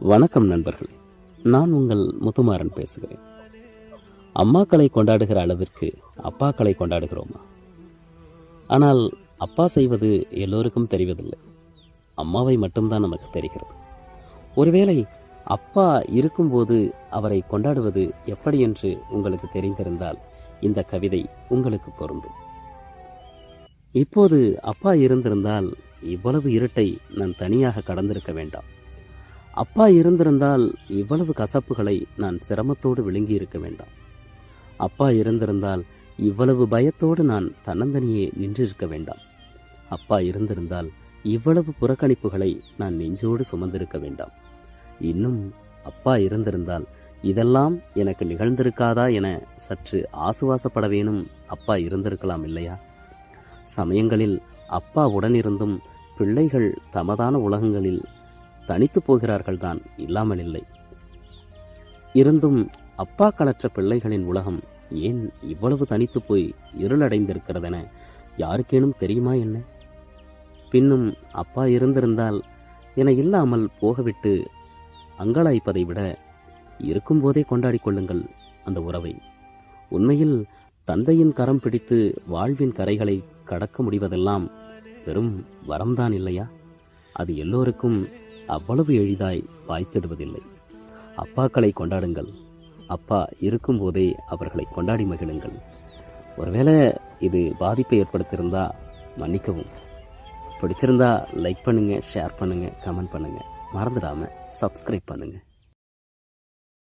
வணக்கம் நண்பர்களே, நான் உங்கள் முத்துமாறன் பேசுகிறேன். அம்மாக்களை கொண்டாடுகிற அளவிற்கு அப்பாக்களை கொண்டாடுகிறோமா? ஆனால் அப்பா செய்வது எல்லோருக்கும் தெரிவதில்லை. அம்மாவை மட்டும்தான் நமக்கு தெரிகிறது. ஒருவேளை அப்பா இருக்கும்போது அவரை கொண்டாடுவது எப்படி என்று உங்களுக்கு தெரிந்திருந்தால் இந்த கவிதை உங்களுக்கு பொருந்தும். இப்போது அப்பா இருந்திருந்தால் இவ்வளவு இருட்டை நான் தனியாக கடந்திருக்க வேண்டாம். அப்பா இருந்திருந்தால் இவ்வளவு கசப்புகளை நான் சிரமத்தோடு விழுங்கி இருக்க வேண்டாம். அப்பா இருந்திருந்தால் இவ்வளவு பயத்தோடு நான் தன்னந்தனியே நின்றிருக்க வேண்டாம். அப்பா இருந்திருந்தால் இவ்வளவு புறக்கணிப்புகளை நான் நெஞ்சோடு சுமந்திருக்க வேண்டாம். இன்னும் அப்பா இருந்திருந்தால் இதெல்லாம் எனக்கு நிகழ்ந்திருக்காதா என சற்று ஆசுவாசப்பட வேணும் அப்பா இருந்திருக்கலாம் இல்லையா? சமயங்களில் அப்பா உடனிருந்தும் பிள்ளைகள் தமதான உலகங்களில் தனித்து போகிறார்கள் தான், இல்லாமல் இல்லை. இருந்தும் அப்பாக்களற்ற பிள்ளைகளின் உலகம் ஏன் இவ்வளவு தனித்து போய் இருளடைந்திருக்கிறதென யாருக்கேனும் தெரியுமா என்ன? பின்னும் அப்பா இருந்திருந்தால் என இல்லாமல் போகவிட்டு அங்கலாய்ப்பதை விட இருக்கும்போதே கொண்டாடி கொள்ளுங்கள் அந்த உறவை. உண்மையில் தந்தையின் கரம் பிடித்து வாழ்வின் கரைகளை கடக்க முடிவதெல்லாம் பெரும் வரம்தான் இல்லையா? அது எல்லோருக்கும் அவ்வளவு எளிதாய் வாய்த்திடுவதில்லை. அப்பாக்களை கொண்டாடுங்கள். அப்பா இருக்கும்போதே அவர்களை கொண்டாடி மகிழுங்கள். ஒருவேளை இது பாதிப்பை ஏற்படுத்தியிருந்தா மன்னிக்கவும். பிடிச்சிருந்தா லைக் பண்ணுங்க, ஷேர் பண்ணுங்க, கமெண்ட் பண்ணுங்க. மறந்துடாம சப்ஸ்கிரைப் பண்ணுங்க.